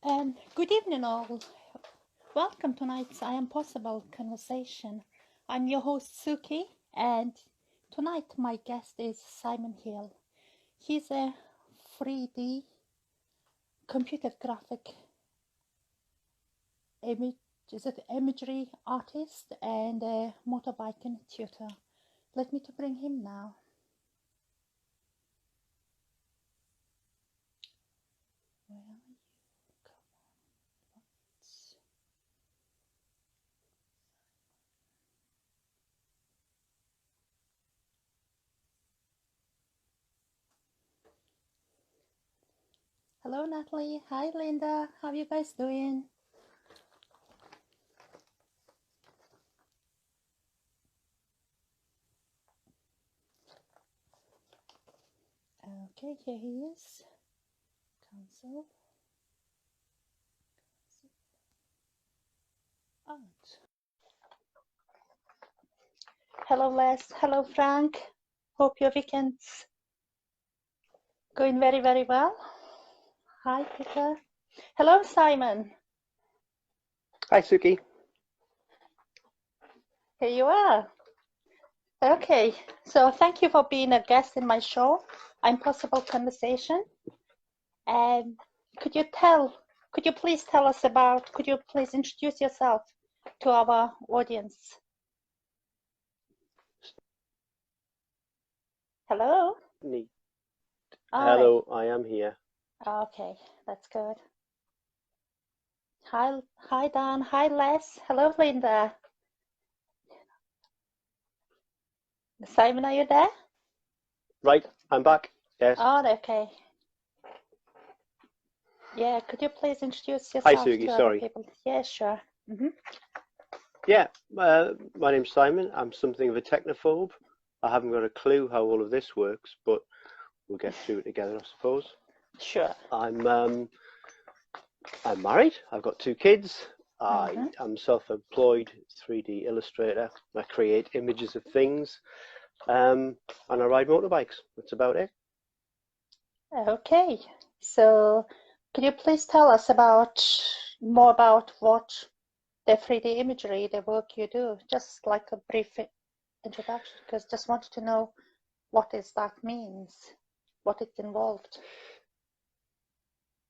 Good evening, all. Welcome to tonight's ImPossible conversation. I'm your host, Suki, and tonight my guest is Simon Hill. He's a 3D computer graphic imagery artist and a motorbiking tutor. Let me to bring him now. Where are you? Come on. Hello, Natalie. Hi, Linda. How are you guys doing? Okay, here he is. Cancel. Art. Hello, Les. Hello, Frank. Hope your weekend's going very, very well. Hi, Peter. Hello, Simon. Hi, Suki. Here you are. Okay, so thank you for being a guest in my show, ImPossible Conversation. And could you please introduce yourself to our audience? Hello? Neat. All Hello, I am here. right. Okay, that's good. Hi, Dan. Hi, Les. Hello, Linda. Simon, are you there? Right, I'm back. Yes. Oh, okay. Yeah, could you please introduce Hi, yourself Suki. to other Sorry. people? Yeah, sure. Yeah, my name's Simon. I'm something of a technophobe. I haven't got a clue how all of this works, but we'll get through it together, I suppose. Sure. I'm married. I've got 2 kids. I'm self-employed 3D illustrator. I create images of things, and I ride motorbikes. That's about it. Okay. So, could you please tell us more about what the 3D imagery, the work you do? Just like a brief introduction, because just wanted to know what is that means, what it's involved.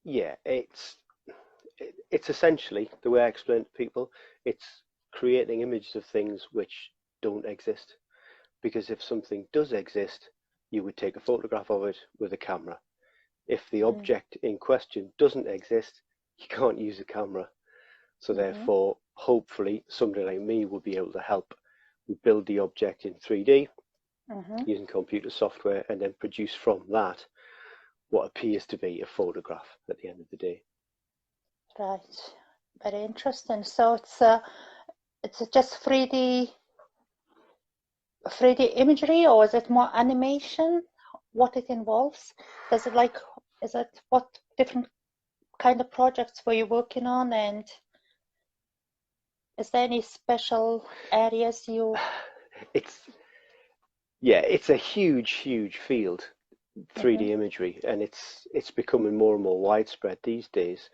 Yeah, it's essentially, the way I explain to people, it's creating images of things which don't exist. Because if something does exist, you would take a photograph of it with a camera. If the object in question doesn't exist, you can't use a camera. So therefore, hopefully, somebody like me will be able to help. We build the object in 3D using computer software and then produce from that what appears to be a photograph at the end of the day. Right. Very interesting. So it's just 3D imagery, or is it more animation? What it involves? What different kind of projects were you working on, and is there any special areas you? It's a huge field, 3D imagery, and it's becoming more and more widespread these days.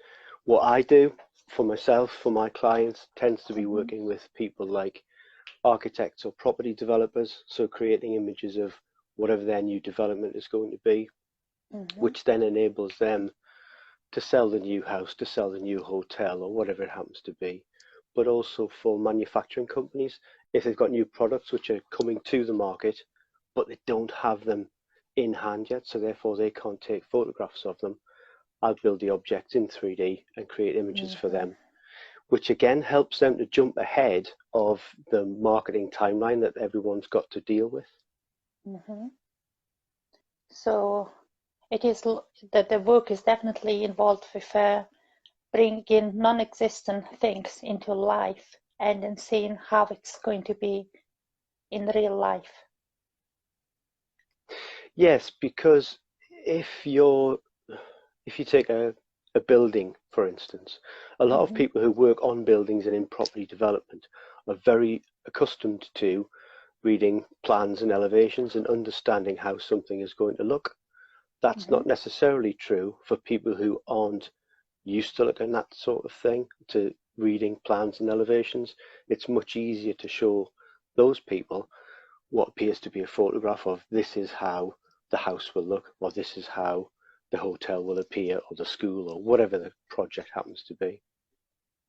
What I do for myself, for my clients, tends to be working with people like architects or property developers, so creating images of whatever their new development is going to be, which then enables them to sell the new house, to sell the new hotel, or whatever it happens to be. But also for manufacturing companies, if they've got new products which are coming to the market, but they don't have them in hand yet, so therefore they can't take photographs of them, I'll build the objects in 3D and create images for them, which again helps them to jump ahead of the marketing timeline that everyone's got to deal with. So it is that the work is definitely involved with bringing non-existent things into life and then seeing how it's going to be in real life. Yes, because if you take a building, for instance, a lot of people who work on buildings and in property development are very accustomed to reading plans and elevations and understanding how something is going to look. That's not necessarily true for people who aren't used to looking at that sort of thing, to reading plans and elevations, it's much easier to show those people what appears to be a photograph of this is how the house will look, or this is how the hotel will appear, or the school, or whatever the project happens to be.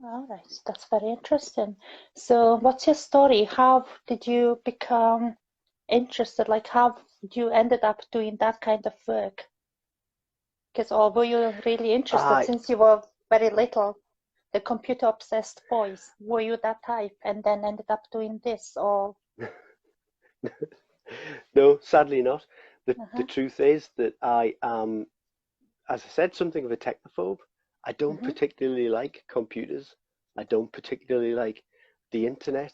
All right, that's very interesting. So, what's your story? How did you become interested? Like, how you ended up doing that kind of work? Because, or were you really interested I since you were very little, the computer obsessed boys? Were you that type and then ended up doing this? Or, no, sadly not. The uh-huh, truth is that I am, as I said, something of a technophobe. I don't mm-hmm, particularly like computers. I don't particularly like the internet,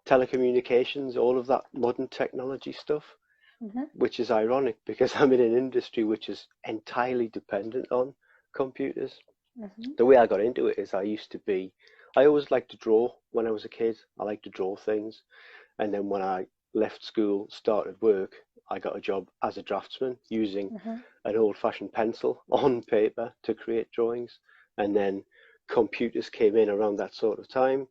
telecommunications, all of that modern technology stuff, mm-hmm, which is ironic because I'm in an industry which is entirely dependent on computers. mm-hmm, The way I got into it is I always liked to draw when I was a kid. I liked to draw things. And then when I left school, started work, I got a job as a draftsman using mm-hmm. an old-fashioned pencil on paper to create drawings. And then computers came in around that sort of time.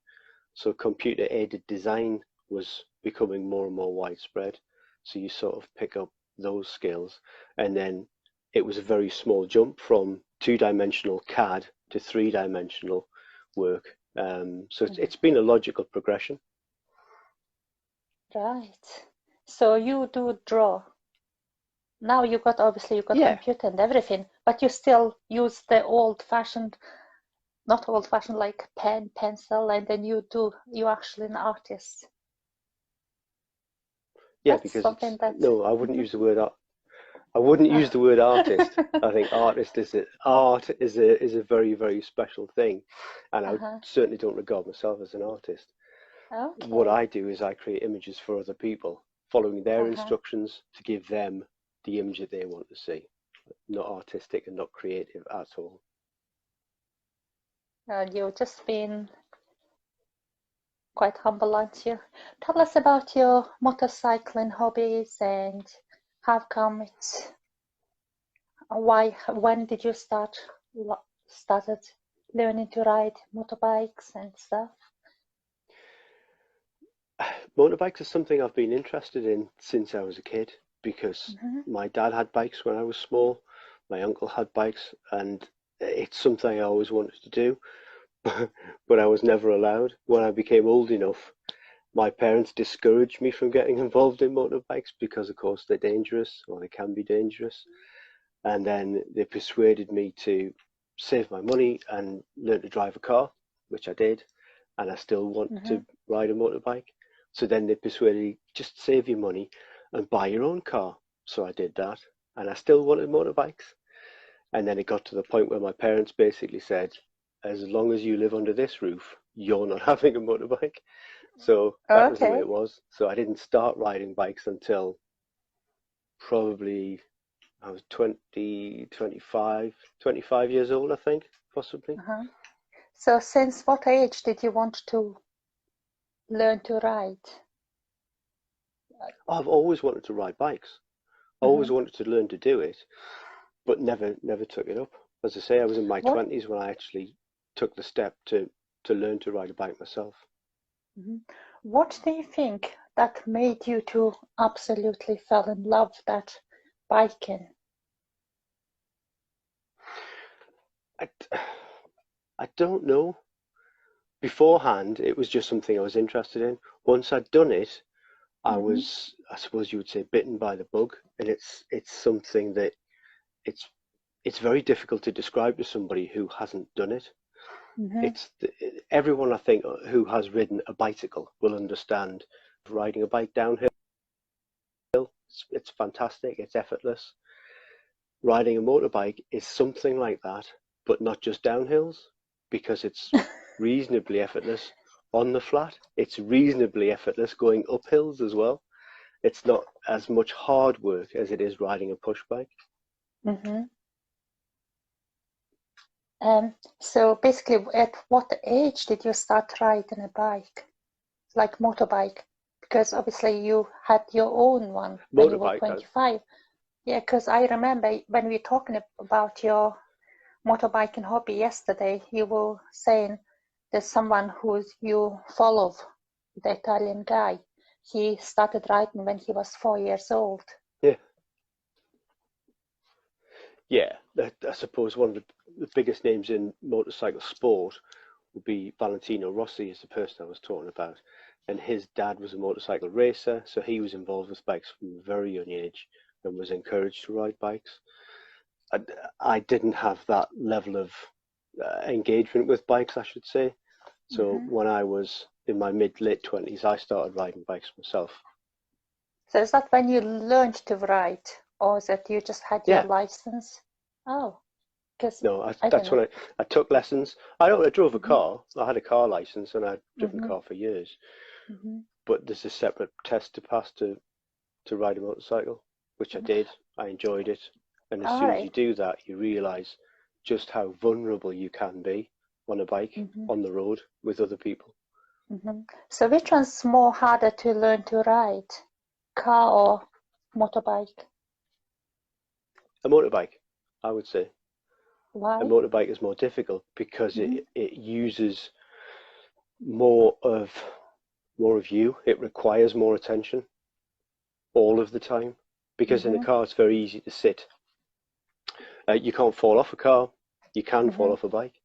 So computer-aided design was becoming more and more widespread. So you sort of pick up those skills. And then it was a very small jump from two-dimensional CAD to three-dimensional work. So it's been a logical progression. Right. So you do draw. Now obviously you got Yeah, computer and everything, but you still use the old-fashioned, not old-fashioned like pen, pencil, and then you're actually an artist. yeah, That's because something it's that, no, I wouldn't mhm. use the word art. I wouldn't use the word artist. I think art is a very, very special thing, and I Uh-huh. certainly don't regard myself as an artist. What Okay. I do is I create images for other people, following their Uh-huh. instructions to give them the image that they want to see. Not artistic and not creative at all. And you've just been quite humble, aren't you? Tell us about your motorcycling hobbies and how come when did you started learning to ride motorbikes and stuff? Motorbikes is something I've been interested in since I was a kid because Mm-hmm. my dad had bikes when I was small, my uncle had bikes, and it's something I always wanted to do, but I was never allowed. When I became old enough, my parents discouraged me from getting involved in motorbikes because, of course, they're dangerous or they can be dangerous. And then they persuaded me to save my money and learn to drive a car, which I did, and I still want Mm-hmm. to ride a motorbike. So then they persuaded me, just save your money and buy your own car. So I did that, and I still wanted motorbikes. And then it got to the point where my parents basically said, as long as you live under this roof, you're not having a motorbike. So that was the way Okay. it was. So I didn't start riding bikes until probably I was 25 years old, I think, possibly. Uh-huh. So since what age did you want to learn to ride? I've always wanted to ride bikes. I Mm-hmm. always wanted to learn to do it, but never took it up. As I say, I was in my What 20s when I actually took the step to learn to ride a bike myself. mhm. What do you think that made you to absolutely fell in love that biking? I, I don't know. Beforehand, it was just something I was interested in. Once I'd done it, Mm-hmm. I suppose you would say, bitten by the bug, and it's something that it's it's very difficult to describe to somebody who hasn't done it. Mm-hmm. It's everyone I think who has ridden a bicycle will understand riding a bike downhill. It's fantastic. It's effortless. Riding a motorbike is something like that, but not just downhills, because it's reasonably effortless on the flat. It's reasonably effortless going up hills as well. It's not as much hard work as it is riding a push bike. Mm-hmm. So basically, at what age did you start riding a bike, like motorbike? Because obviously you had your own one when you were Motorbike, 25. Yeah, because I remember when we were talking about your motorbiking hobby yesterday. You were saying there's someone who you follow, the Italian guy. He started riding when he was 4 years old. Yeah. Yeah, I suppose one of the biggest names in motorcycle sport would be Valentino Rossi, is the person I was talking about. And his dad was a motorcycle racer, so he was involved with bikes from a very young age and was encouraged to ride bikes. I, I didn't have that level of engagement with bikes, I should say. So when I was in my late 20s, I started riding bikes myself. So is that when you learned to ride, or is it you just had your Yeah, license? Oh, because no, I don't that's know. when I took lessons. I drove a Mm-hmm. car. I had a car license and I'd driven a Mm-hmm. car for years. Mm-hmm. But there's a separate test to pass to ride a motorcycle, which I did. I enjoyed it. And as All soon as you right. do that, you realize just how vulnerable you can be on a bike, Mm-hmm. on the road with other people. Mm-hmm. So which one's more harder to learn to ride, car or motorbike? A motorbike, I would say. A Why? motorbike is more difficult because Mm-hmm. it uses more of more of you. It requires more attention all of the time. Because in a Mm-hmm. car, it's very easy to sit. You can't fall off a car. You can fall Mm-hmm. off a bike.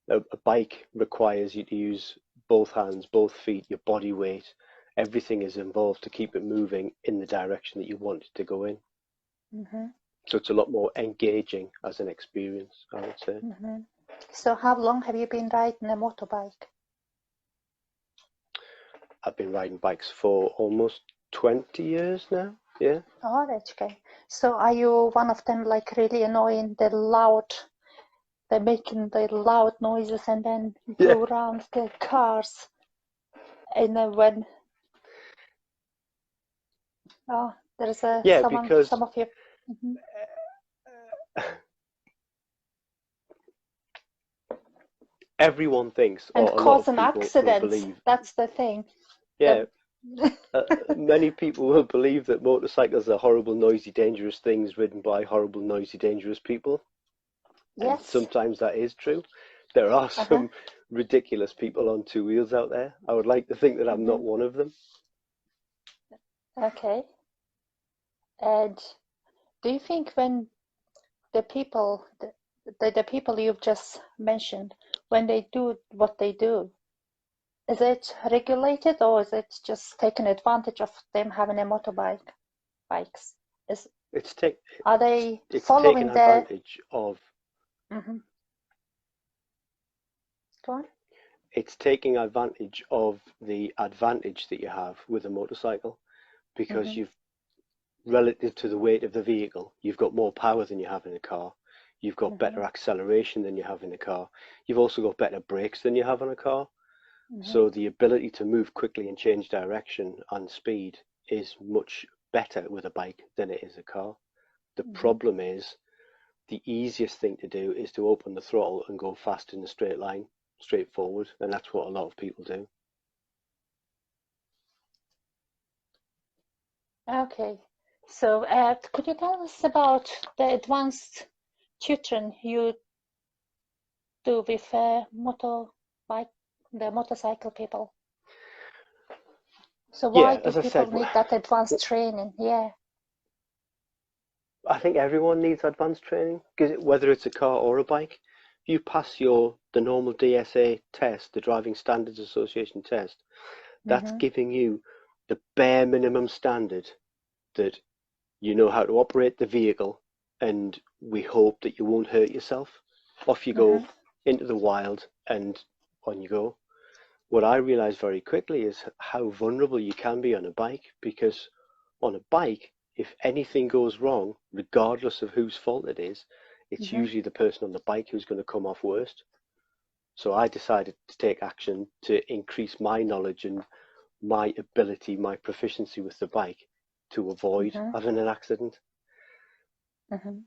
A bike requires you to use both hands, both feet, your body weight. Everything is involved to keep it moving in the direction that you want it to go in. Mm-hmm. So it's a lot more engaging as an experience, I would say. Mm-hmm. So how long have you been riding a motorbike? I've been riding bikes for almost 20 years now. Yeah. Oh, that's okay. So are you one of them like really annoying, they're making the loud noises and then Yeah. go around the cars and then when there's Yeah, some because of you. Mhm. everyone thinks, And or a lot of causing people will accidents, believe, that's the thing. yeah, The, many people will believe that motorcycles are horrible, noisy, dangerous things ridden by horrible, noisy, dangerous people. And yes. sometimes that is true. There are Uh-huh. some ridiculous people on two wheels out there. I would like to think that I'm Hmm. not one of them. Okay. And do you think when the people, the people you've just mentioned, when they do what they do, is it regulated or is it just taking advantage of them having a bikes? Is It's take Are they it's taken following the? advantage of Mm-hmm. Go on. it's taking advantage of the advantage that you have with a motorcycle because Mm-hmm. you've relative to the weight of the vehicle, you've got more power than you have in a car. You've got Mm-hmm. better acceleration than you have in a car. You've also got better brakes than you have on a car. Mm-hmm. So the ability to move quickly and change direction and speed is much better with a bike than it is a car. The Mm-hmm. problem is the easiest thing to do is to open the throttle and go fast in a straight line, straight forward, and that's what a lot of people do. Okay. So, could you tell us about the advanced tutoring you do with the motorcycle people? So, why Yeah, do as I said, people need that advanced training? Yeah. I think everyone needs advanced training because whether it's a car or a bike, if you pass the normal DSA test, the Driving Standards Association test, that's Mm-hmm. giving you the bare minimum standard that you know how to operate the vehicle, and we hope that you won't hurt yourself. Off you go Mm-hmm. into the wild, and on you go. What I realized very quickly is how vulnerable you can be on a bike, because on a bike, if anything goes wrong, regardless of whose fault it is, it's Mm-hmm. usually the person on the bike who's going to come off worst. So I decided to take action to increase my knowledge and my ability, my proficiency with the bike to avoid Mm-hmm. having an accident. Mm-hmm.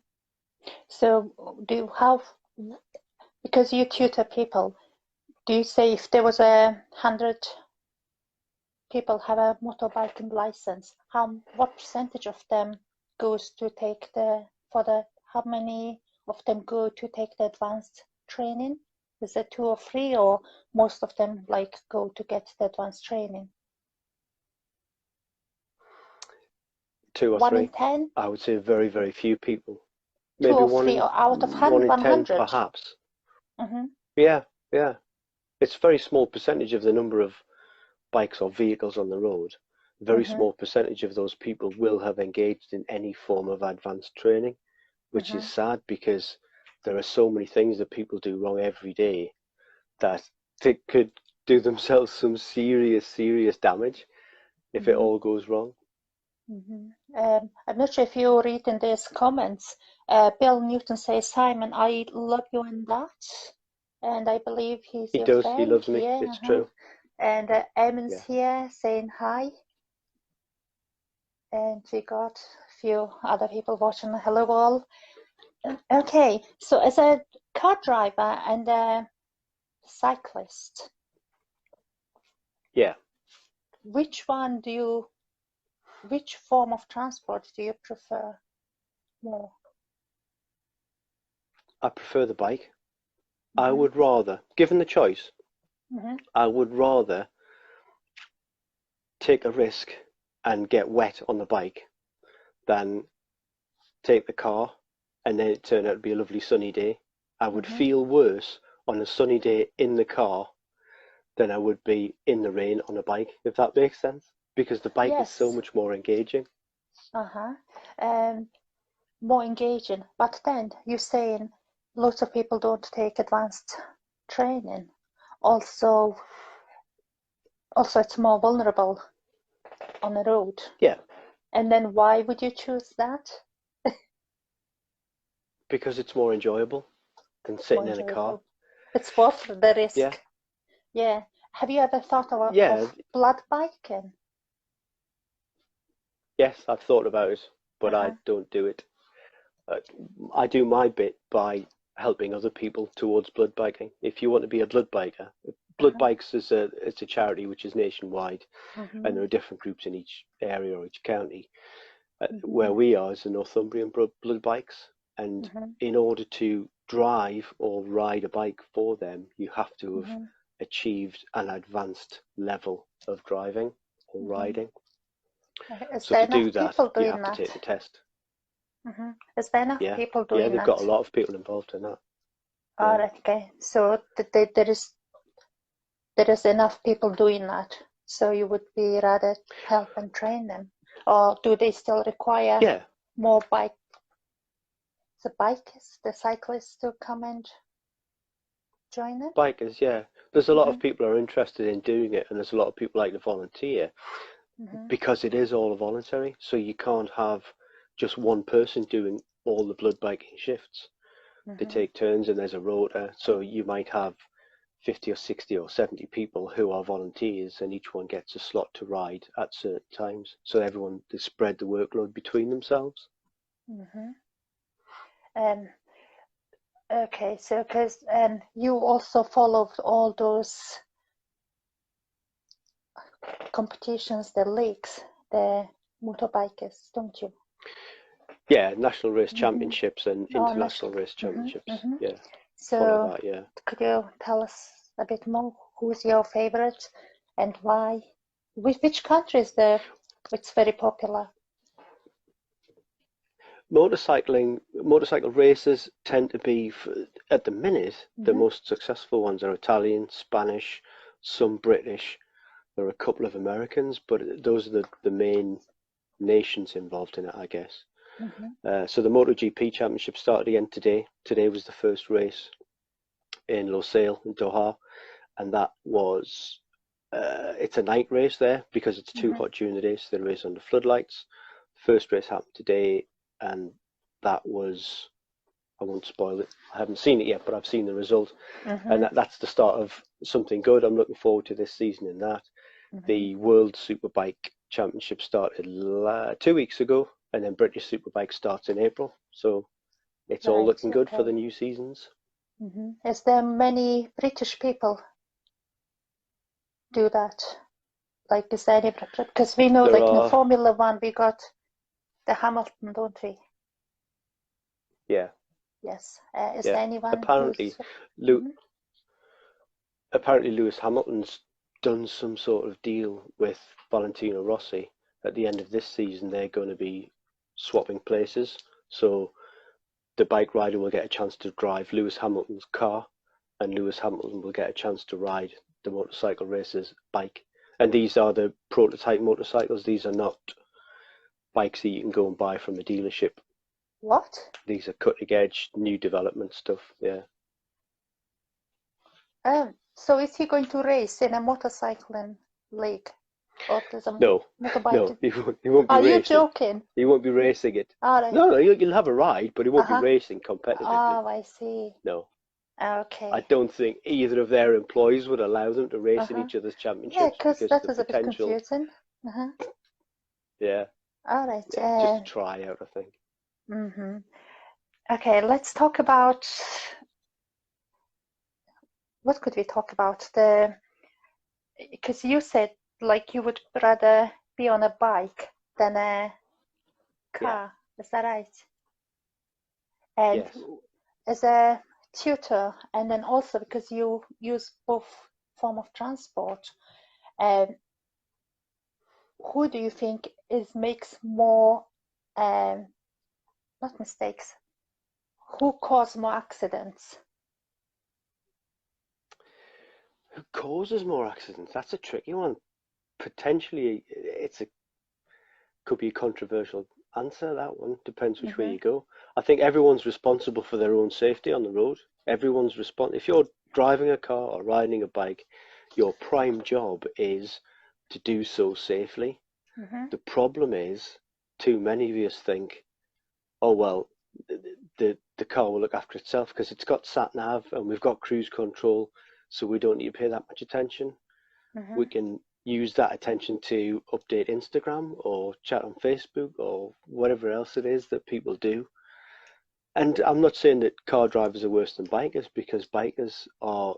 So, do you have, because you tutor people, do you say if there was 100 people have a motorbiking license, what percentage of them goes to take how many of them go to take the advanced training? Is it 2 or 3, or most of them like go to get the advanced training? 2 or 1 in 3. 10? I would say very, very few people. 2 Maybe or 3 or out of 1 in 10 100? perhaps. Mm-hmm. Yeah, yeah. It's a very small percentage of the number of bikes or vehicles on the road. Very Mm-hmm. small percentage of those people will have engaged in any form of advanced training, which Mm-hmm. is sad because there are so many things that people do wrong every day that they could do themselves some serious, serious damage if it Mm-hmm. all goes wrong. Mm-hmm. I'm not sure if you read in these comments. Bill Newton says, Simon, I love you in that. And I believe he's He your does, he friend. loves me, Yeah. it's Uh-huh. true. And Eamon's Yeah. here saying hi. And we got a few other people watching. Hello, all. Okay, so as a car driver and a cyclist, Yeah, which form of transport do you prefer more? I prefer the bike. I Mm-hmm. would rather, given the choice, Mm-hmm. I would rather take a risk and get wet on the bike than take the car and then it turned out to be a lovely sunny day. I would Mm-hmm. feel worse on a sunny day in the car than I would be in the rain on a bike, if that makes sense. Because the bike is so Yes. much more engaging. Uh-huh. Um, More engaging. But then you're saying lots of people don't take advanced training. Also, it's more vulnerable on the road. Yeah, And then why would you choose that? because it's more enjoyable than It's more sitting in a car. enjoyable. It's worth the Yeah, risk. Yeah. Have you ever thought yeah, of blood biking? yes, I've thought about it, but I Uh-huh. don't do it. Uh, I do my bit by helping other people towards blood biking. If you want to be a blood biker, Blood Uh-huh. Bikes is a charity which is nationwide, and Mm-hmm. there are different groups in each area or each county. Mm-hmm. Where we are is the Northumbrian Blood Bikes, and Mm-hmm. in order to drive or ride a bike for them, you have to have Mm-hmm. achieved an advanced level of driving or Mm-hmm. riding. Is So there to do enough that, people you doing have to that? take the test. Mm-hmm. Is there enough Yeah, people yeah, doing they've got a that? lot of people involved in that. All Yeah. right, okay. So there is enough people doing that. So you would be rather help and train them, or do they still require Yeah, more the cyclists to come and join them? bikers, yeah. There's a lot Mm-hmm. of people who are interested in doing it, and there's a lot of people like to volunteer Mm-hmm. because it is all voluntary. So you can't have just one person doing all the blood biking shifts. They Mm-hmm. take turns and there's a rota. So you might have 50 or 60 or 70 people who are volunteers, and each one gets a slot to ride at certain times. So everyone, they spread the workload between themselves. Mm-hmm. Um, okay, so because you also followed all those competitions, the leagues, the motorbikers, don't you? Yeah, national race Mm-hmm. championships and Oh, international race mm-hmm. championships. Mm-hmm. Yeah, follow So that. Yeah. could you tell us a bit more? Who's your favorite and why? Which country is there? It's very popular. Motorcycle races tend to be, at the minute, the Mm-hmm. most successful ones are Italian, Spanish, some British. There are a couple of Americans, but those are the main nations involved in it, I guess. Mm-hmm. So the MotoGP Championship started again today. Today was the first race in Losail in Doha, and that was it's a night race there because it's too Mm-hmm. hot during the day, so they race under floodlights. First race happened today, and that was, I won't spoil it. I haven't seen it yet, but I've seen the result, and Mm-hmm. that's the start of something good. I'm looking forward to this season in that. Mm-hmm. The World Superbike Championship started 2 weeks ago, and then British Superbike starts in April. So it's all Right. looking good for Okay. the new seasons. Mm-hmm. Is there many British people do that? Like, is there any? Because we know, There like in the are, Formula One, we got the Hamilton, don't we? yeah, Yes. Is Yeah. there anyone Apparently, who's... Lew Mhm. apparently Lewis Hamilton's done some sort of deal with Valentino Rossi. At the end of this season, they're going to be swapping places. So the bike rider will get a chance to drive Lewis Hamilton's car, and Lewis Hamilton will get a chance to ride the motorcycle racer's bike. And these are the prototype motorcycles. These are not bikes that you can go and buy from a dealership. What? These are cutting edge, new development stuff. Yeah. So is he going to race in a motorcycling league? Or there's a No, motorbike? no, he won't be Are you racing. joking? He won't be racing it. All right. No, no, you'll have a ride, but he won't be Uh-huh. racing competitively. Oh, I see. No, I Okay. don't think either of their employees would allow them to race in Uh-huh. each other's Yeah, championships because because that the is a bit potential, confusing. Uh-huh. yeah, All right. yeah, just a tryout, I think. Mm-hmm. Okay, let's talk about what could we talk about? Because you said like you would rather be on a bike than a Yeah, car. Is that right? And yes. as a tutor, and then also because you use both form of transport, um, who do you think is makes more, not mistakes, who cause more accidents? Who causes more accidents? That's a tricky one. Potentially, could be a controversial answer. That one depends which way Mm-hmm. you go. I think everyone's responsible for their own safety on the road. Everyone's If you're driving a car or riding a bike, your prime job is to do so safely. Mm-hmm. The problem is, too many of us think, oh well, the car will look after itself because it's got sat nav and we've got cruise control, so we don't need to pay that much attention. Mm-hmm. We can use that attention to update Instagram or chat on Facebook or whatever else it is that people do. And I'm not saying that car drivers are worse than bikers, because bikers are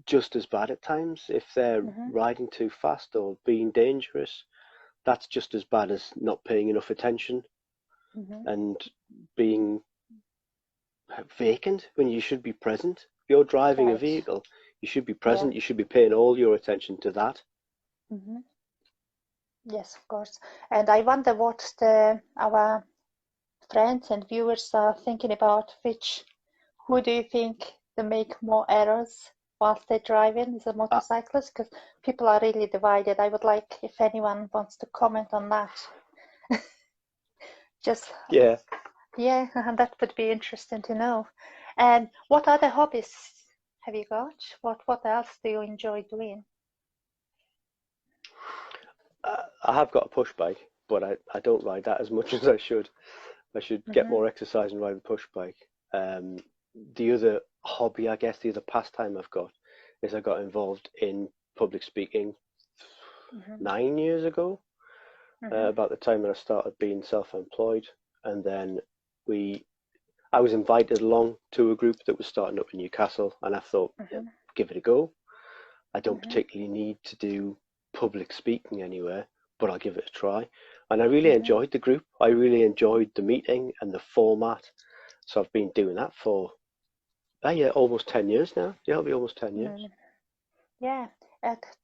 just as bad at times. If they're Mm-hmm. riding too fast or being dangerous, that's just as bad as not paying enough attention Mm-hmm. and being vacant when you should be present. If you're driving a Right. vehicle, you should be Yeah. present. You should be paying all your attention to that. Mm-hmm. Yes, of course. And I wonder what our friends and viewers are thinking about who do you think they make more errors whilst they're driving as a Uh, motorcyclist? Because people are really divided. I would like if anyone wants to comment on that. Just, yeah, yeah, that would be interesting to know. And what other hobbies have you got? What else do you enjoy doing? I have got a push bike, but I don't ride that as much as I should. I should get Mm-hmm. more exercise and ride a push bike. Um, the other hobby, I guess, the other pastime I've got is I got involved in public speaking Mm-hmm. 9 years ago, Mm-hmm. about the time that I started being self-employed. And then I was invited along to a group that was starting up in Newcastle, and I thought, yeah, Mm-hmm. give it a go. I don't Mm-hmm. particularly need to do public speaking anywhere, but I'll give it a try. And I really Mm-hmm. enjoyed the group. I really enjoyed the meeting and the format. So I've been doing that for, yeah, almost 10 years now. Yeah, it'll be almost 10 years. Mm-hmm. Yeah,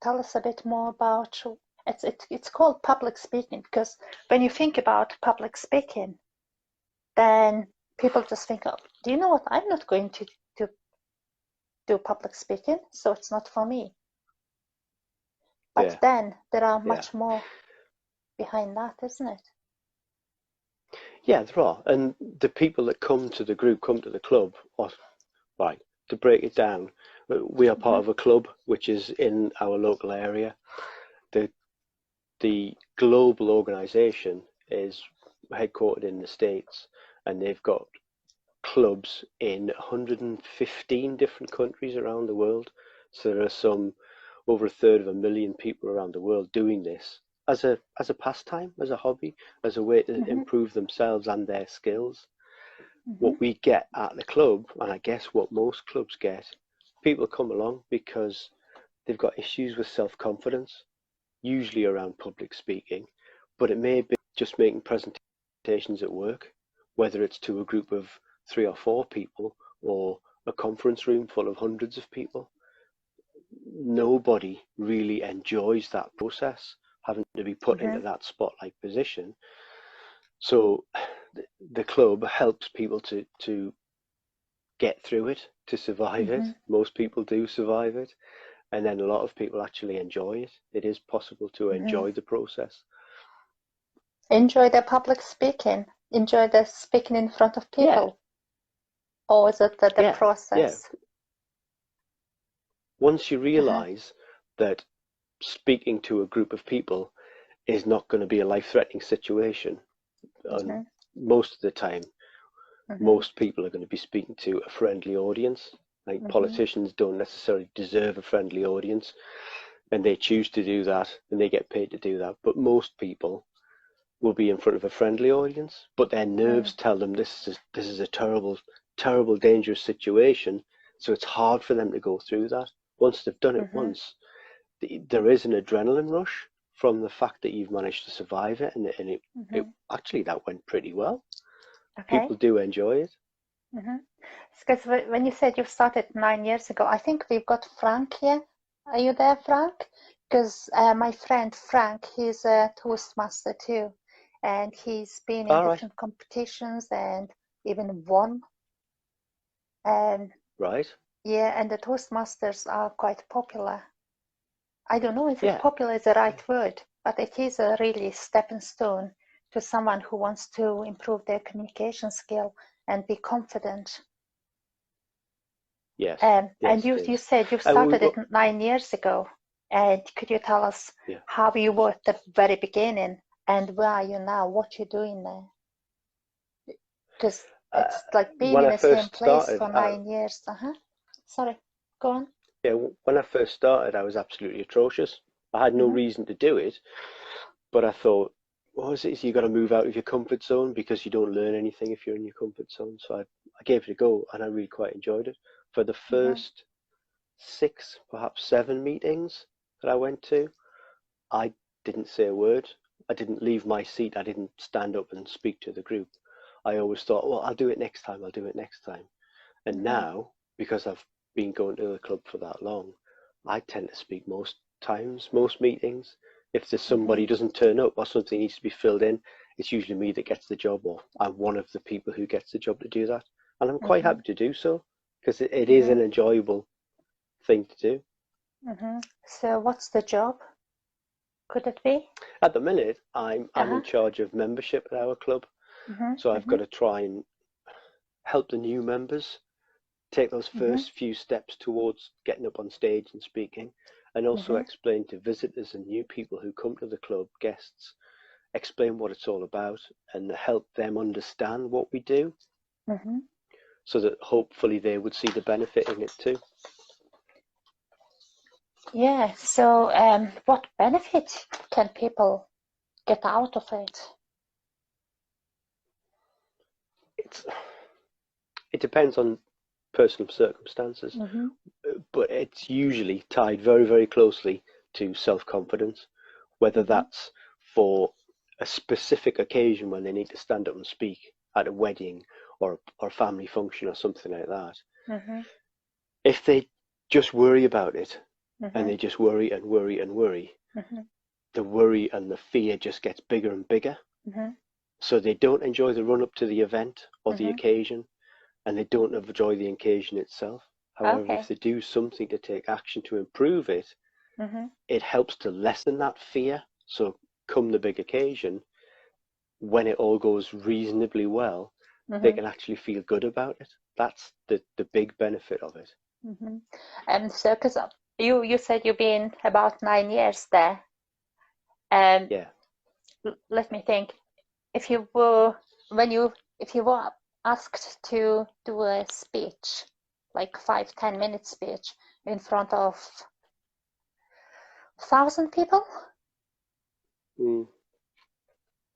tell us a bit more about it's called public speaking because when you think about public speaking, then people just think, oh, do you know what? I'm not going to do public speaking, so it's not for me. But Yeah, then there are yeah. much more behind that, isn't it? Yeah, there are. And the people that come to the group, come to the club, or, right, to break it down, we are part Mm-hmm. of a club which is in our local area. The the global organization is headquartered in the States, and they've got clubs in 115 different countries around the world. So there are some over a third of a million people around the world doing this as a pastime, as a hobby, as a way to Mm-hmm. improve themselves and their skills. Mm-hmm. What we get at the club, and I guess what most clubs get, people come along because they've got issues with self-confidence, usually around public speaking, but it may be just making presentations at work, whether it's to a group of 3 or 4 people or a conference room full of hundreds of people, nobody really enjoys that process, having to be put into that spotlight position. So the club helps people to get through it, to survive it. Most people do survive it. And then a lot of people actually enjoy it. It is possible to enjoy the process. Enjoy the public speaking. Enjoy the speaking in front of people. Or is it the process? Yeah. Once you realize that speaking to a group of people is not going to be a life-threatening situation, and most of the time, most people are going to be speaking to a friendly audience. Like politicians don't necessarily deserve a friendly audience, and they choose to do that, and they get paid to do that. But most people will be in front of a friendly audience, but their nerves tell them this is a terrible, terrible, dangerous situation. So it's hard for them to go through that. Once they've done it once, there is an adrenaline rush from the fact that you've managed to survive it, and it actually that went pretty well. People do enjoy it. Because when you said you started 9 years ago, I think we've got Frank here. Are you there, Frank? Because my friend Frank, he's a Toastmaster too, and he's been in different competitions and even won. Right. Yeah, and the Toastmasters are quite popular. I don't know if popular is the right word, but it is a really stepping stone to someone who wants to improve their communication skill and be confident. Yes. And you said you started it 9 years ago. And could you tell us how you were at the very beginning and where are you now? What you're doing there? Because it's like being in the same place for 9 years. Sorry, go on. Yeah, when I first started, I was absolutely atrocious. I had no reason to do it, but I thought, what was it? You got to move out of your comfort zone because you don't learn anything if you're in your comfort zone. So I gave it a go, and I really quite enjoyed it. For the first 6, perhaps 7 meetings that I went to, I didn't say a word. I didn't leave my seat. I didn't stand up and speak to the group. I always thought, well, I'll do it next time. I'll do it next time. And now, because I've been going to the club for that long, I tend to speak most times, most meetings. If there's somebody who doesn't turn up or something needs to be filled in, it's usually me that gets the job, or I'm one of the people who gets the job to do that. And I'm quite happy to do so, because it is an enjoyable thing to do. So what's the job? Could it be? At the minute, I'm in charge of membership at our club. So I've got to try and help the new members take those first few steps towards getting up on stage and speaking, and also explain to visitors and new people who come to the club, guests, explain what it's all about and help them understand what we do, so that hopefully they would see the benefit in it too. Yeah, so what benefit can people get out of it? It depends on personal circumstances, but it's usually tied very, very closely to self-confidence, whether that's for a specific occasion when they need to stand up and speak at a wedding or a family function or something like that. If they just worry about it and they just worry and worry and worry, the worry and the fear just gets bigger and bigger. So they don't enjoy the run up to the event or the occasion, and they don't enjoy the occasion itself. However, if they do something to take action to improve it, it helps to lessen that fear. So come the big occasion, when it all goes reasonably well, they can actually feel good about it. That's the big benefit of it. And so, because you said you've been about 9 years there. Yeah. Let me think. If you were asked to do a speech, like 5-10 minute speech in front of 1,000 people,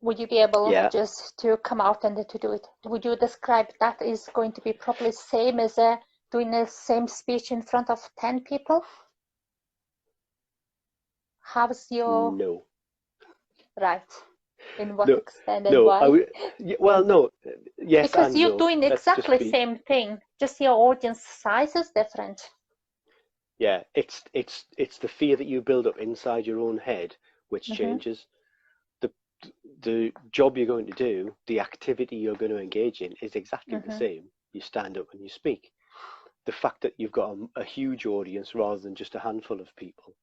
would you be able just to come out and to do it? Would you describe that is going to be probably same as doing the same speech in front of 10 people? How's your... No. Right. In what No, extent and no, why? well, no, yes Because and you're no. doing Let's just exactly be, same thing, just your audience size is different. yeah, it's the fear that you build up inside your own head which Mm-hmm, changes. The the job you're going to do, the activity you're going to engage in is exactly the mm-hmm, same. You stand up and you speak. The fact that you've got a huge audience rather than just a handful of people,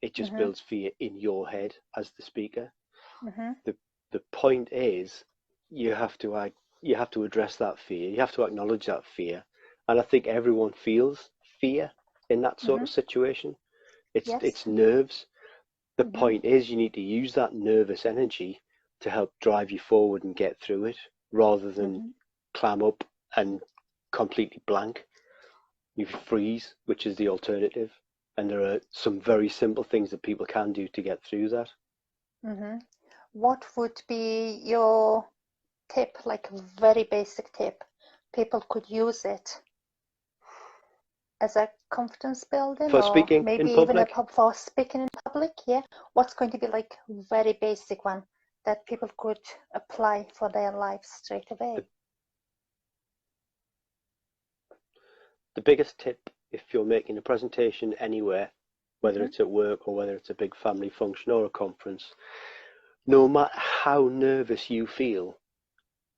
it just mm-hmm, builds fear in your head as the speaker. mm-hmm, The the point is you have to you have to address that fear. You have to acknowledge that fear. And I think everyone feels fear in that sort mm-hmm. of situation. Yes. It's nerves. The Mm-hmm, point is you need to use that nervous energy to help drive you forward and get through it rather than mm-hmm, clam up and completely blank. You freeze, which is the alternative. And there are some very simple things that people can do to get through that. mm-hmm. What would be your tip, like a very basic tip? People could use it as a confidence building For or speaking in maybe even a public, pub for speaking in public. Yeah. What's going to be like very basic one that people could apply for their lives straight the, away? the biggest tip if you're making a presentation anywhere, whether Mm-hmm, it's at work or whether it's a big family function or a conference, no matter how nervous you feel,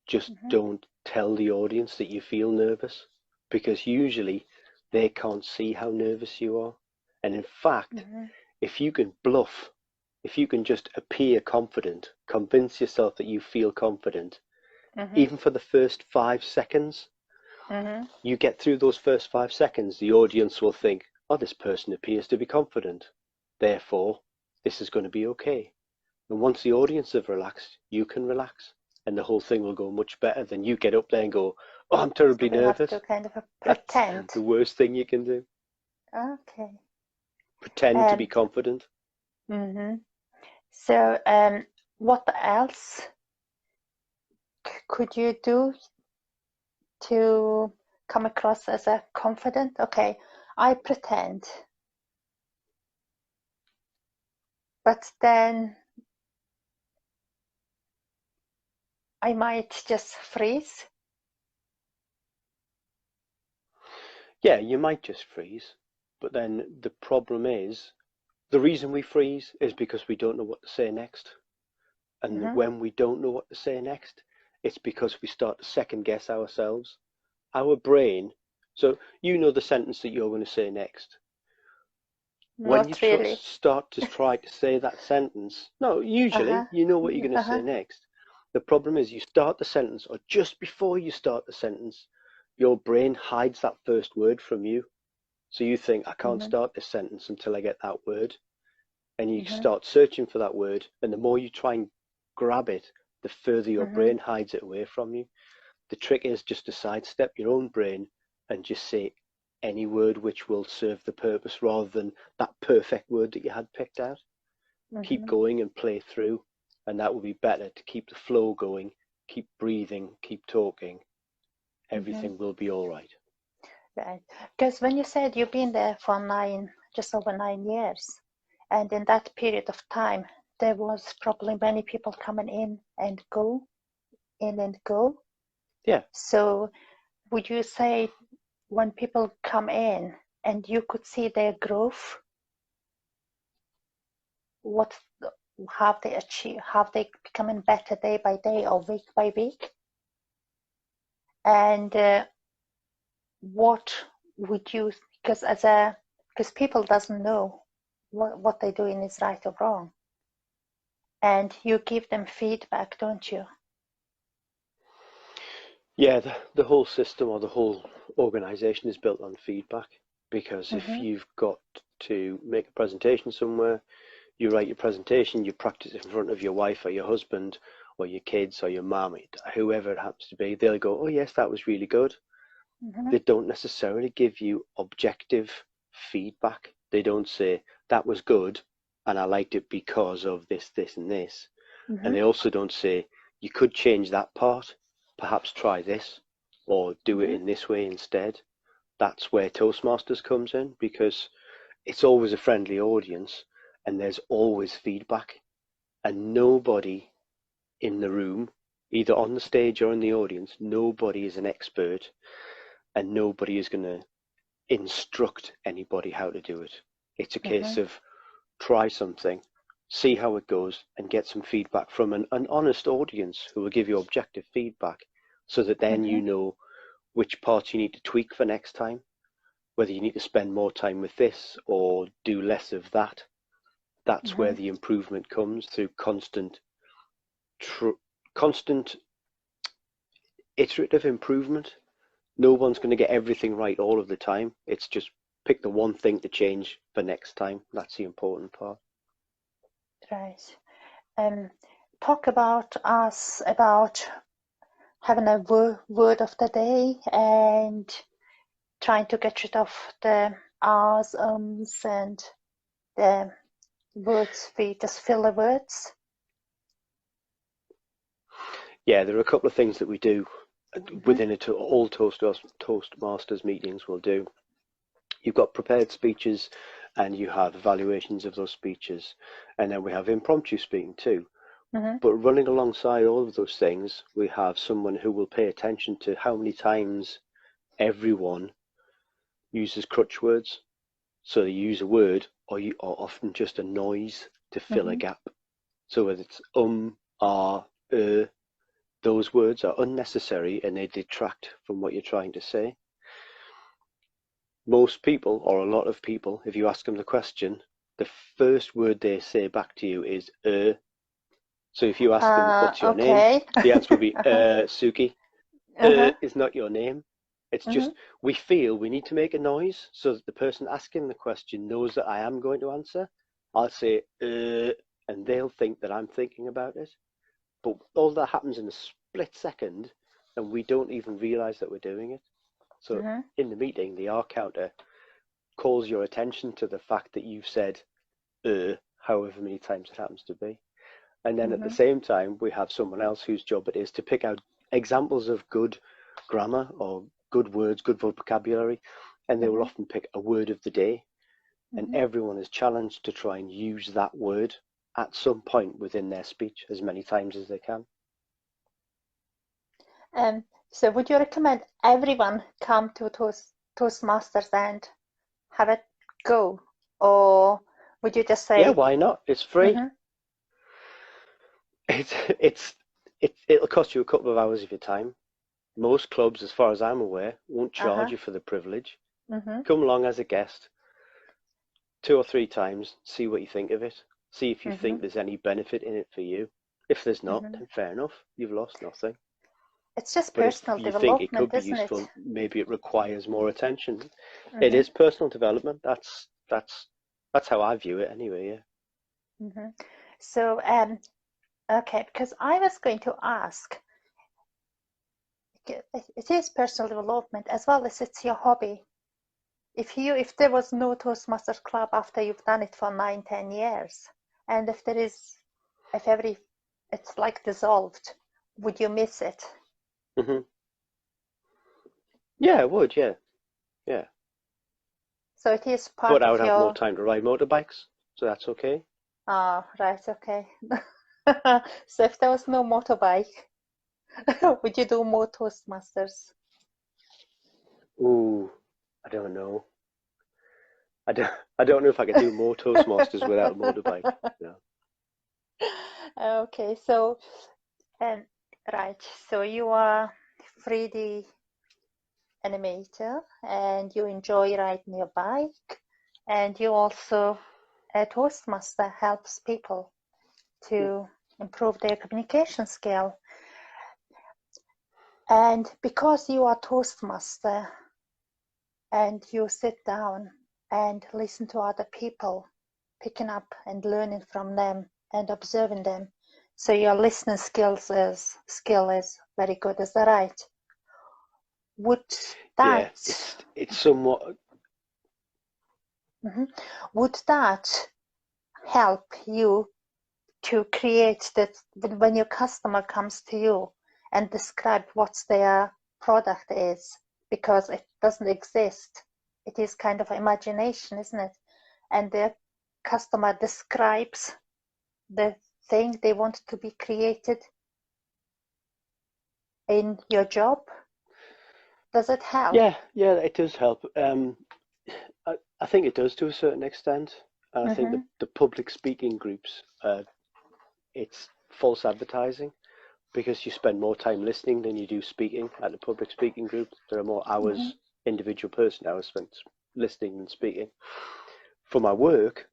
just mm-hmm, don't tell the audience that you feel nervous because usually they can't see how nervous you are. And in fact, mm-hmm, if you can bluff, if you can just appear confident, convince yourself that you feel confident, mm-hmm, even for the first 5 seconds, mm-hmm, you get through those first 5 seconds, the audience will think, oh, this person appears to be confident. Therefore, this is going to be okay. And once the audience have relaxed, you can relax. And the whole thing will go much better than you get up there and go, oh, I'm so terribly we have to nervous. kind of That's pretend. the worst thing you can do. Okay. Pretend to be And confident. mm-hmm. So what else could you do to come across as a confident? Okay, I pretend, but then I might just freeze. Yeah, you might just freeze. But then the problem is, the reason we freeze is because we don't know what to say next. And Mm-hmm, when we don't know what to say next, it's because we start to second guess ourselves. Our brain, so you know the sentence that you're going to say next. When you not really. start to try to say that sentence, no, Uh-huh. usually you know what you're going to Uh-huh. say next. The problem is you start the sentence, or just before you start the sentence, your brain hides that first word from you. So you think, I can't Mm-hmm, start this sentence until I get that word. And you mm-hmm, start searching for that word. And the more you try and grab it, the further your mm-hmm, brain hides it away from you. The trick is just to sidestep your own brain and just say any word which will serve the purpose rather than that perfect word that you had picked out. Keep mm-hmm, going and play through, and that will be better to keep the flow going, keep breathing, keep talking. mm-hmm. Everything will be all right. Right. Because when you said you've been there for just over 9 years, and in that period of time, there was probably many people coming in and go, in and go. Yeah. So would you say when people come in and you could see their growth, what have they achieved? Have they becoming better day by day or week by week? And what would you, because people doesn't know what they're doing is right or wrong, and you give them feedback, don't you? Yeah, the whole system or the whole organization is built on feedback because if Mm-hmm, you've got to make a presentation somewhere, you write your presentation, you practice in front of your wife or your husband or your kids or your mum, whoever it happens to be, they'll go, oh, yes, that was really good. mm-hmm, They don't necessarily give you objective feedback. They don't say, that was good and I liked it because of this, this, and this. mm-hmm, And they also don't say, you could change that part, perhaps try this, or do it mm-hmm, in this way instead. That's where Toastmasters comes in because it's always a friendly audience and there's always feedback. And nobody in the room, either on the stage or in the audience, nobody is an expert, and nobody is going to instruct anybody how to do it. It's a case of try something, see how it goes, and get some feedback from an honest audience who will give you objective feedback, so that then you know which parts you need to tweak for next time, whether you need to spend more time with this or do less of that. That's where the improvement comes, through constant iterative improvement. No one's going to get everything right all of the time. It's just pick the one thing to change for next time. That's the important part. Right. Talk about having a word of the day and trying to get rid of the ahs, and the words we just fill the words. Yeah, there are a couple of things that we do within it. All Toastmasters meetings will do. You've got prepared speeches, and you have evaluations of those speeches, and then we have impromptu speaking too. But running alongside all of those things, we have someone who will pay attention to how many times everyone uses crutch words. So they use a word or often just a noise to fill a gap. So whether it's those words are unnecessary and they detract from what you're trying to say. Most people, or a lot of people, if you ask them the question, the first word they say back to you is So if you ask them, what's your name? The answer will be, Suki. Is not your name. It's just, we feel we need to make a noise so that the person asking the question knows that I am going to answer. I'll say, and they'll think that I'm thinking about it. But all that happens in a split second, and we don't even realize that we're doing it. So in the meeting, the R counter calls your attention to the fact that you've said, however many times it happens to be. And then at the same time, we have someone else whose job it is to pick out examples of good grammar or good words, good vocabulary, and they will often pick a word of the day. And everyone is challenged to try and use that word at some point within their speech as many times as they can. So would you recommend everyone come to Toastmasters and have a go? Or would you just say... Yeah, why not? It's free. It'll cost you a couple of hours of your time. Most clubs, as far as I'm aware, won't charge you for the privilege. Come along as a guest 2 or 3 times, see what you think of it. See if you think there's any benefit in it for you. If there's not, then fair enough. You've lost nothing. It's just But personal if you development, think it could be isn't useful, it? maybe it requires more attention. It is personal development. That's how I view it anyway, yeah. So, okay, because I was going to ask, it is personal development as well as it's your hobby. If there was no Toastmasters Club after you've done it for 9-10 years, and if it's like dissolved, would you miss it? Yeah, I would, yeah. So it is part But I of would have more time to ride motorbikes, so that's okay. Ah, right, okay. So if there was no motorbike, would you do more Toastmasters? Ooh, I don't know. I don't know if I could do more Toastmasters without a motorbike. No. Okay, so right, so you are 3D animator and you enjoy riding your bike, and you also a Toastmaster helps people to improve their communication skill. And because you are Toastmaster and you sit down and listen to other people, picking up and learning from them and observing them, so your listening skill is very good. Is that right? Would that it's somewhat would that help you to create that when your customer comes to you and describe what their product is, because it doesn't exist? It is kind of imagination, isn't it? And the customer describes the thing they want to be created. in your job? Does it help? Yeah, yeah, it does help. I think it does to a certain extent. And I think Mm-hmm. the public speaking groups, it's false advertising because you spend more time listening than you do speaking at the public speaking group. There are more Mm-hmm. hours, individual person hours spent listening than speaking. For my work,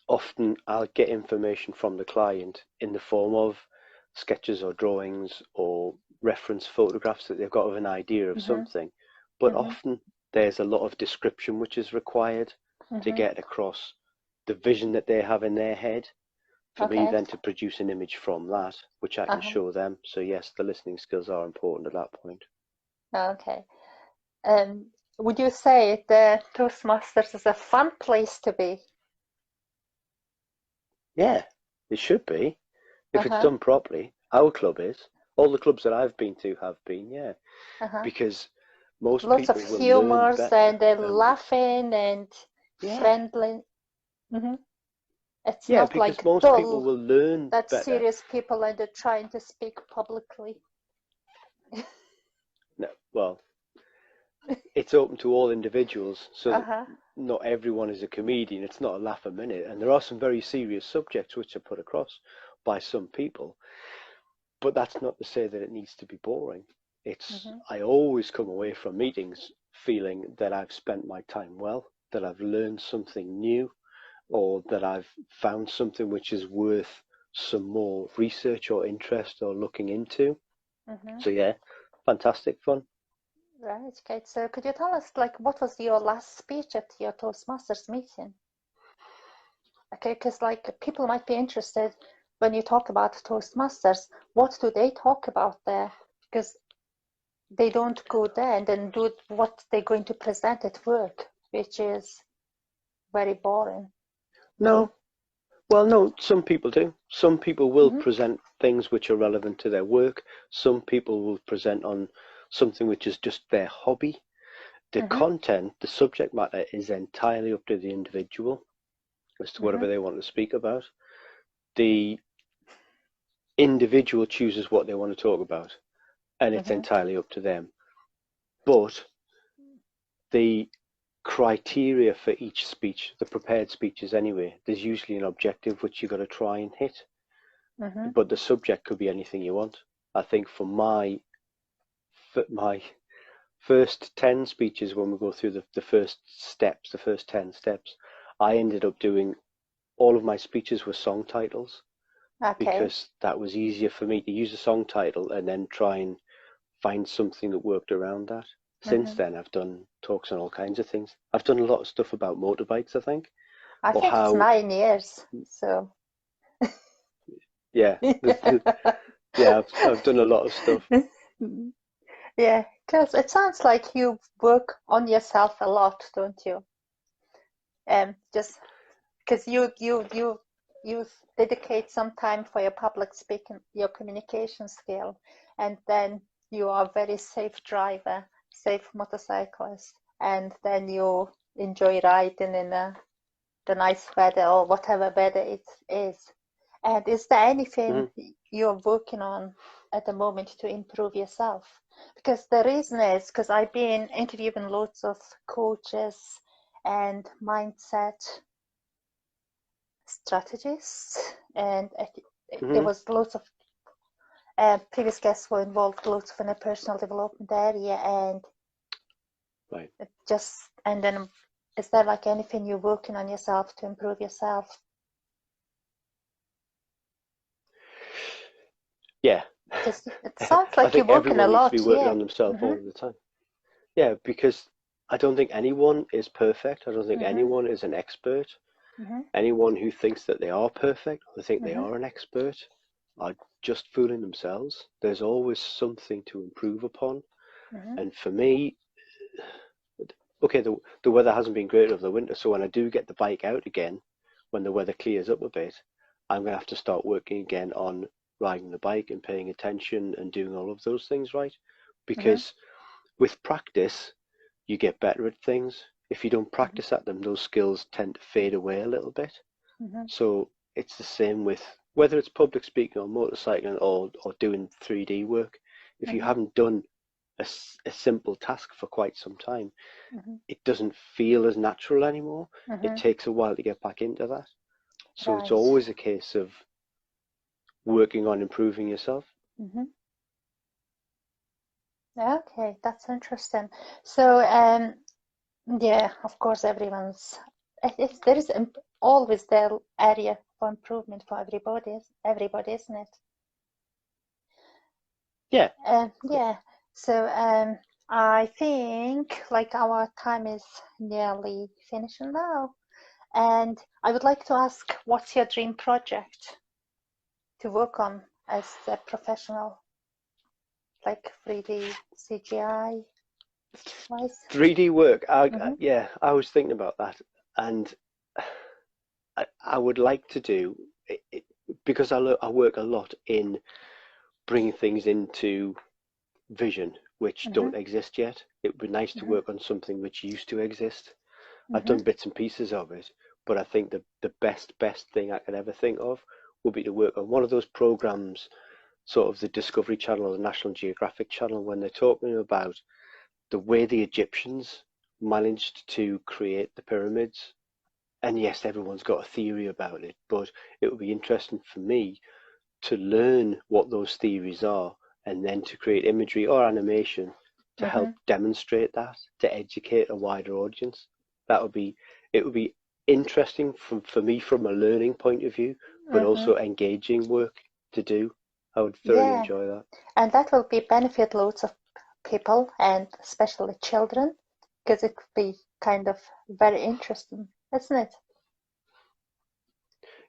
often I'll get information from the client in the form of sketches or drawings or reference photographs that they've got of an idea of Mm-hmm. something. But Mm-hmm. often there's a lot of description which is required to Mm-hmm. get across the vision that they have in their head. For me Okay. then to produce an image from that, which I can Uh-huh. show them. So yes, the listening skills are important at that point. Okay. Um, would you say the Toastmasters is a fun place to be? Yeah, it should be. If it's Uh-huh. done properly. Our club is. All the clubs that I've been to have been, yeah. Uh-huh. Because most Lots of people will learn humors better. and laughing and Yeah, friendly. Mm-hmm. It's yeah, not because like most people dull, will learn that better. serious people and they're trying to speak publicly. No, well, it's open to all individuals, so that Uh-huh. not everyone is a comedian. It's not a laugh a minute, and there are some very serious subjects which are put across by some people. But that's not to say that it needs to be boring. Mm-hmm. I always come away from meetings feeling that I've spent my time well, that I've learned something new, or that I've found something which is worth some more research or interest or looking into. Mm-hmm. So yeah, fantastic fun. Right, Kate. So could you tell us, like, what was your last speech at your Toastmasters meeting? Okay, because like people might be interested when you talk about Toastmasters, what do they talk about there? Because they don't go there and then do what they're going to present at work, which is very boring. No, well, no, some people do. Some people will Mm-hmm. present things which are relevant to their work. Some people will present on something which is just their hobby. The Mm-hmm. content, the subject matter is entirely up to the individual as to Mm-hmm. whatever they want to speak about. The individual chooses what they want to talk about, and it's Mm-hmm. entirely up to them. But the criteria for each speech, the prepared speeches anyway, there's usually an objective which you've got to try and hit, Mm-hmm. but the subject could be anything you want. I think for my first 10 speeches, when we go through the first steps, the first 10 steps, I ended up doing all of my speeches were song titles Okay. because that was easier for me to use a song title and then try and find something that worked around that. Since Mm-hmm. then, I've done talks on all kinds of things. I've done a lot of stuff about motorbikes, I think, I or think it's how, 9 years. So yeah, yeah, I've done a lot of stuff. yeah, because it sounds like you work on yourself a lot, don't you? Just because you dedicate some time for your public speaking, your communication skill, and then you are a very safe driver, safe motorcyclist, and then you enjoy riding in the nice weather or whatever weather it is. And is there anything Hmm. you're working on at the moment to improve yourself? Because the reason is because I've been interviewing lots of coaches and mindset strategists, and there Hmm. was lots of previous guests were involved lots of in a personal development area, and Right. it just and then is there like anything you're working on yourself to improve yourself? Yeah. Because it sounds I like you're think working a everyone needs to be lot, working yeah. on themselves Mm-hmm. all the time. Yeah, because I don't think anyone is perfect. I don't think Mm-hmm. anyone is an expert. Mm-hmm. Anyone who thinks that they are perfect or think they Mm-hmm. are an expert are just fooling themselves. There's always something to improve upon. Mm-hmm. And for me, okay, the weather hasn't been great over the winter, so when I do get the bike out again, when the weather clears up a bit, I'm going to have to start working again on riding the bike and paying attention and doing all of those things right. Mm-hmm. Because with practice, you get better at things. If you don't practice at them, those skills tend to fade away a little bit. Mm-hmm. So it's the same with whether it's public speaking or motorcycling or doing 3D work. if you haven't done a simple task for quite some time, it doesn't feel as natural anymore. It takes a while to get back into that. So it's Right. always a case of working on improving yourself. Okay, that's interesting. So, yeah, of course, there is always the area for improvement for everybody, isn't it? Yeah. Yeah. So, I think like our time is nearly finishing now, and I would like to ask, what's your dream project to work on as a professional, like 3D CGI wise? 3D work. Yeah, I was thinking about that, and I would like to do it because I work a lot in bringing things into vision which don't exist yet. It would be nice to work on something which used to exist. I've done bits and pieces of it, but I think the best thing I could ever think of would be to work on one of those programs, sort of the Discovery Channel or the National Geographic Channel, when they're talking about the way the Egyptians managed to create the pyramids. And yes, everyone's got a theory about it, but it would be interesting for me to learn what those theories are and then to create imagery or animation to help demonstrate that, to educate a wider audience. It would be interesting for me from a learning point of view, but also engaging work to do. I would thoroughly Yeah, enjoy that. and that will be benefit loads of people and especially children, because it could be kind of very interesting, isn't it?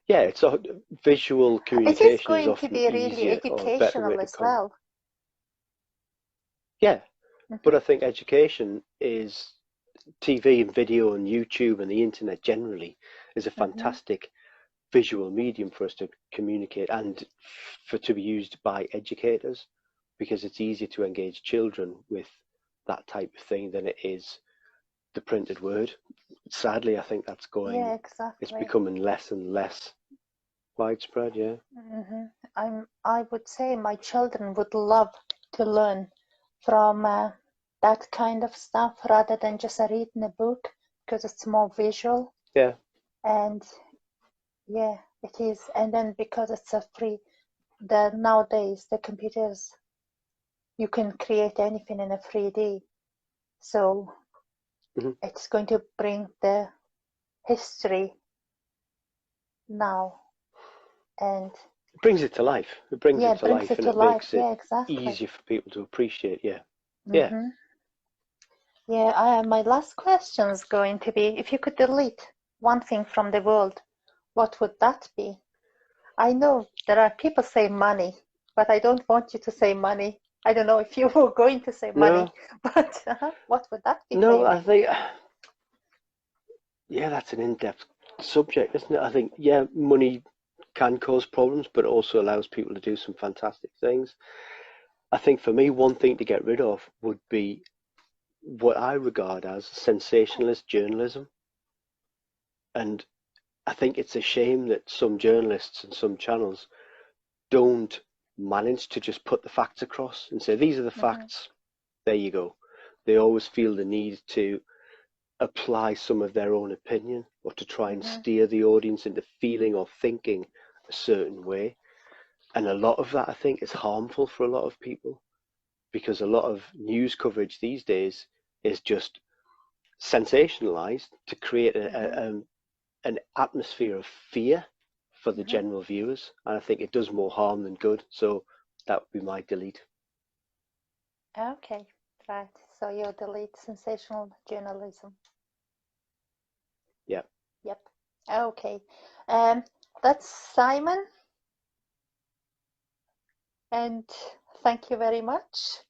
Yeah, it's a visual It is communication is going to often be really easier or a better way educational to as come. well. Yeah, but I think education is TV and video and YouTube and the internet generally is a fantastic visual medium for us to communicate and for to be used by educators because it's easier to engage children with that type of thing than it is the printed word. Sadly, I think Yeah, it's exactly. becoming less and less widespread, yeah. I would say my children would love to learn from that kind of stuff rather than just reading a book, because it's more visual. Yeah. And yeah, it is. And then because it's a free, nowadays the computers, you can create anything in a 3D. So it's going to bring the history now, and It brings it to life. It brings yeah, it it to brings life it and to it life. makes it Yeah, exactly. easier for people to appreciate, yeah. Yeah. Mm-hmm. Yeah, my last question is going to be, if you could delete one thing from the world, what would that be? I know there are people say money, but I don't want you to say money. I don't know if you were going to say money, No, but what would that be for no, you? I think yeah, that's an in-depth subject, isn't it? I think, yeah, money can cause problems, but it also allows people to do some fantastic things. I think for me, one thing to get rid of would be what I regard as sensationalist journalism. And I think it's a shame that some journalists and some channels don't manage to just put the facts across and say, these are the facts, there you go. They always feel the need to apply some of their own opinion or to try and steer the audience into feeling or thinking a certain way. And a lot of that, I think, is harmful for a lot of people because a lot of news coverage these days is just sensationalized to create an atmosphere of fear for the general viewers. And I think it does more harm than good. So that would be my delete. Okay, right. So you delete sensational journalism. Yeah. Yep. Okay. Um, that's Simon, and thank you very much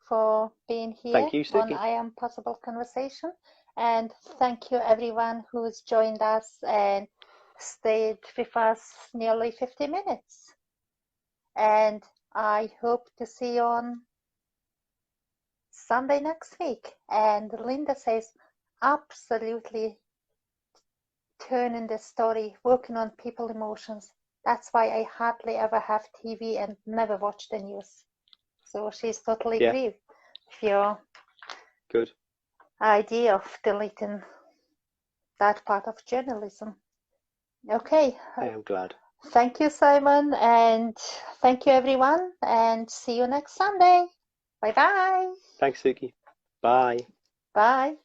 for being here Thank you, on Suki. ImPossible Conversation. And thank you everyone who's joined us and stayed with us nearly 50 minutes. And I hope to see you on Sunday next week. And Linda says, absolutely turning the story, working on people emotions. That's why I hardly ever have TV and never watch the news. So she's totally Yeah. agree with your Good. idea of deleting that part of journalism. Okay. I am glad. Thank you, Simon, and thank you, everyone, and see you next Sunday. Bye-bye. Thanks, Suki. Bye. Bye.